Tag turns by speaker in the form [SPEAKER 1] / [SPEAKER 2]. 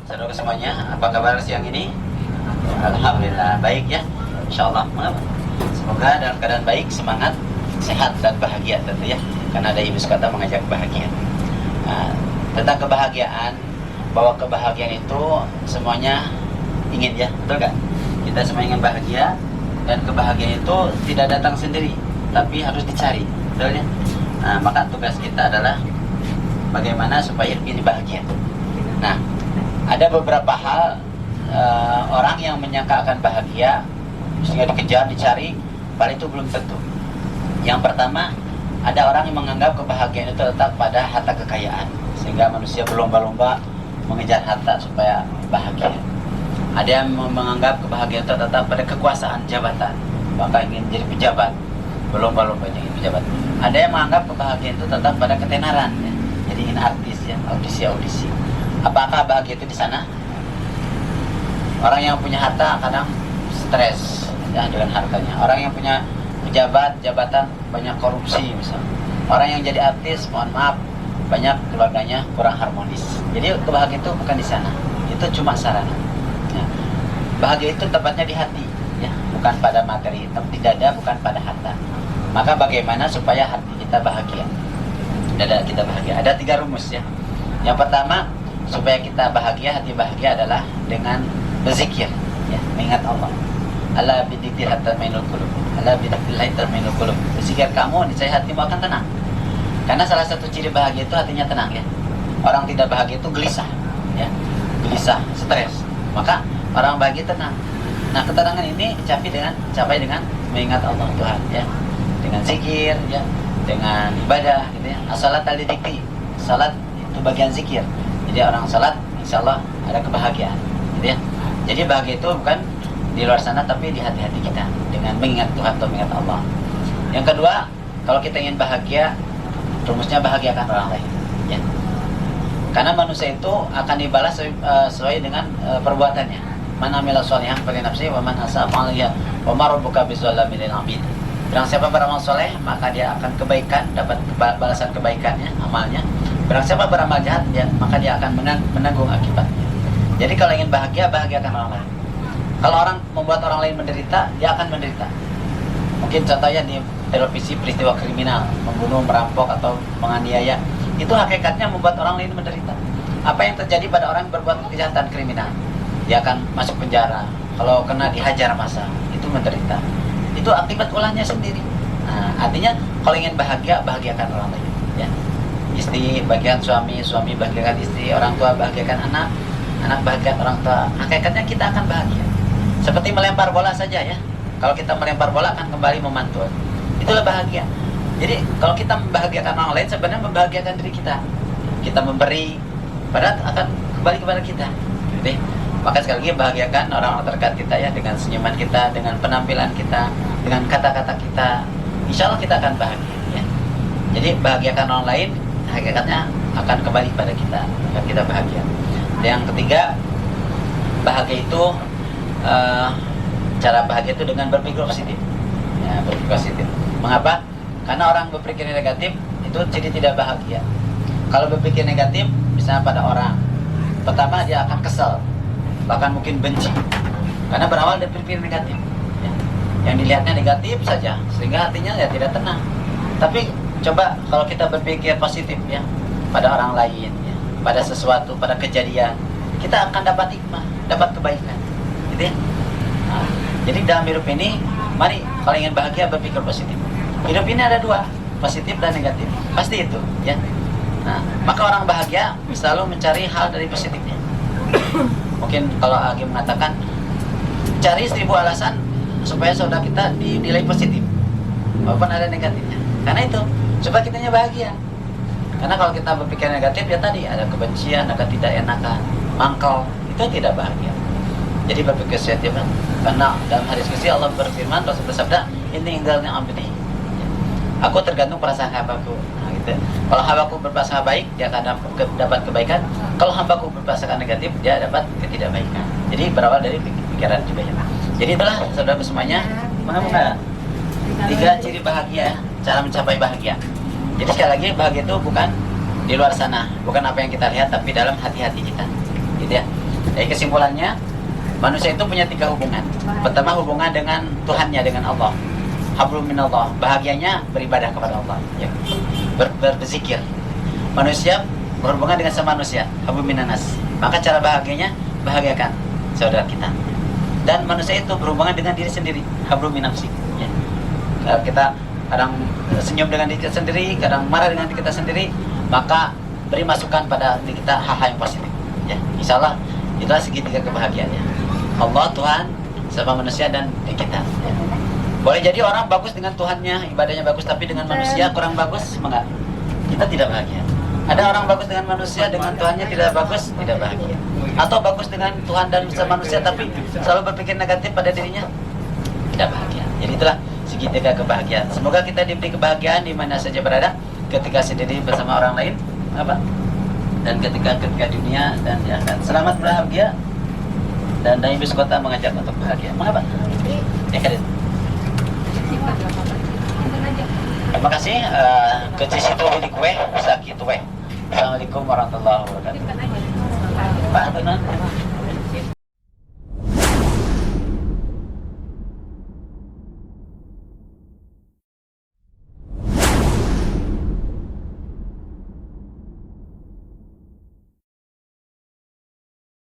[SPEAKER 1] Saudara semuanya, apa kabar siang ini? Alhamdulillah baik ya, insyaallah. Semoga dalam keadaan baik, semangat, sehat dan bahagia tentu ya. Karena ada ibu kata mengajak bahagia. Nah, tentang kebahagiaan, bahwa kebahagiaan itu semuanya ingin ya, betul gak? Kita semua ingin bahagia, dan kebahagiaan itu tidak datang sendiri, tapi harus dicari, betul ya? Nah, maka tugas kita adalah bagaimana supaya hidup ini bahagia. Nah, ada beberapa hal orang yang menyangka akan bahagia sehingga dikejar, dicari, padahal itu belum tentu. Yang pertama, ada orang yang menganggap kebahagiaan itu terletak pada harta kekayaan, sehingga manusia berlomba-lomba mengejar harta supaya bahagia. Ada yang menganggap kebahagiaan itu terletak pada kekuasaan, jabatan, maka ingin jadi pejabat, berlomba-lomba jadi pejabat. Ada yang menganggap kebahagiaan itu terletak pada ketenaran, ya. Jadi ingin artis, ya, audisi. Apakah bahagia itu di sana? Orang yang punya harta kadang stres ya dengan hartanya. Orang yang punya pejabat, jabatan banyak korupsi misalnya. Orang yang jadi artis, mohon maaf, banyak keluarganya kurang harmonis. Jadi kebahagiaan itu bukan di sana. Itu cuma sarana. Ya. Bahagia itu tempatnya di hati, ya, bukan pada materi. Di dada, bukan pada harta. Maka bagaimana supaya hati kita bahagia? Dada kita bahagia. Ada 3 rumus ya. Yang pertama, supaya kita bahagia, hati bahagia adalah dengan berzikir, ya, mengingat Allah. Ala bidzikri tatma'innul qulub. Ala bidzikrillah tatma'innul qulub. Berzikir kamu, niscaya hatimu akan tenang. Karena salah satu ciri bahagia itu hatinya tenang ya. Orang tidak bahagia itu gelisah, ya. Gelisah, stres. Maka orang bahagia tenang. Nah, ketenangan ini capai dengan mengingat Allah Tuhan, ya. Dengan zikir, ya, dengan ibadah gitu ya. As-salat al-dzikri. Salat itu bagian zikir. Jadi orang salat insya Allah ada kebahagiaan gitu ya. Jadi bahagia itu bukan di luar sana tapi di hati-hati kita dengan mengingat Tuhan atau mengingat Allah. Yang kedua, kalau kita ingin bahagia, rumusnya bahagiakan orang lain ya. Karena manusia itu akan dibalas sesuai dengan perbuatannya. Man amila sholihan falinafsihi wa man asaa fa'alaiha wa ma rabbuka bidzalamin lil 'abid. Barang siapa beramal soleh, maka dia akan kebaikan, dapat balasan kebaikannya, amalnya. Barang siapa beramal jahat, maka dia akan menanggung akibatnya. Jadi kalau ingin bahagia, bahagiakan orang lain. Kalau orang membuat orang lain menderita, dia akan menderita. Mungkin contohnya di televisi peristiwa kriminal, membunuh, merampok, atau menganiaya. Itu hakikatnya membuat orang lain menderita. Apa yang terjadi pada orang yang berbuat kejahatan kriminal? Dia akan masuk penjara. Kalau kena dihajar massa, itu menderita. Itu akibat ulahnya sendiri. Nah, artinya kalau ingin bahagia, bahagiakan orang lain ya. Istri bahagiakan suami, suami bahagiakan istri, orang tua bahagiakan anak, anak bahagiakan orang tua. Hakikatnya kita akan bahagia. Seperti melempar bola saja ya. Kalau kita melempar bola akan kembali memantul. Itulah bahagia. Jadi kalau kita membahagiakan orang lain, sebenarnya membahagiakan diri kita. Kita memberi, padahal akan kembali kepada kita. Jadi, maka sekali lagi bahagiakan orang-orang terdekat kita ya, dengan senyuman kita, dengan penampilan kita, dengan kata-kata kita. Insya Allah kita akan bahagia ya. Jadi bahagiakan orang lain, hakikatnya akan kembali pada kita, akan kita bahagia. Yang ketiga, bahagia itu cara bahagia itu dengan berpikir positif ya, berpikir positif. Mengapa? Karena orang berpikir negatif itu jadi tidak bahagia. Kalau berpikir negatif misalnya pada orang, pertama dia akan kesal, bahkan mungkin benci, karena berawal dari berpikir negatif ya. Yang dilihatnya negatif saja, sehingga hatinya ya tidak tenang. Tapi coba kalau kita berpikir positif ya, pada orang lain ya, pada sesuatu, pada kejadian, kita akan dapat hikmah, dapat kebaikan gitu ya. Nah, jadi dalam hidup ini, mari kalau ingin bahagia berpikir positif. Hidup ini ada 2, positif dan negatif, pasti itu ya. Nah, maka orang bahagia selalu mencari hal dari positifnya. Mungkin kalau Agi mengatakan cari 1000 alasan supaya saudara kita dinilai positif walaupun ada negatifnya. Karena itu supaya kitanya bahagia. Karena kalau kita berpikir negatif ya tadi ada kebencian, ada ketidakenakan, mangkal, itu tidak bahagia. Jadi berpikir positif kan. Karena dalam hadis qudsi Allah berfirman, Rasul bersabda, "Inni indalni abdi." Aku tergantung perasaan hambaku. Nah, gitu. Kalau hambaku berprasangka baik, dia akan dapat kebaikan. Kalau hambaku berprasangka negatif, dia dapat ketidakbaikan. Jadi berawal dari pikiran juga ya. Jadi itulah saudara semuanya, mengenal 3 ciri bahagia, cara mencapai bahagia. Jadi sekali lagi bahagia itu bukan di luar sana, bukan apa yang kita lihat, tapi dalam hati-hati kita, gitu ya. Jadi kesimpulannya, manusia itu punya 3 hubungan. Pertama, hubungan dengan Tuhannya, dengan Allah. Hablum minallah, bahagianya beribadah kepada Allah, ya. Berzikir. Manusia berhubungan dengan sama manusia, hablum minanas. Maka cara bahagianya, bahagiakan saudara kita. Dan manusia itu berhubungan dengan diri sendiri, hablum minafsi, ya. Kalau kita kadang senyum dengan diri kita sendiri, kadang marah dengan diri kita sendiri, maka beri masukan pada diri kita hal-hal yang positif, ya. Insya Allah itulah segitiga kebahagiaannya. Allah, Tuhan, sama manusia, dan diri kita, ya. Boleh jadi orang bagus dengan Tuhannya, ibadahnya bagus, tapi dengan manusia kurang bagus, maka kita tidak bahagia. Ada orang bagus dengan manusia, dengan Tuhannya tidak bagus, tidak bahagia. Atau bagus dengan Tuhan dan sama manusia, tapi selalu berpikir negatif pada dirinya, tidak bahagia. Jadi itulah segitiga kebahagiaan. Semoga kita diberi kebahagiaan di mana saja berada, ketika sendiri bersama orang lain, apa? Dan ketika dunia, dan ya kan. Selamat bahagia. Dan Dai Bis Kota mengajak untuk bahagia. Mengapa? Ya kan? Terima kasih. Ke situ di kue, sakit kue. Assalamualaikum warahmatullahi wabarakatuh. Pak, benar.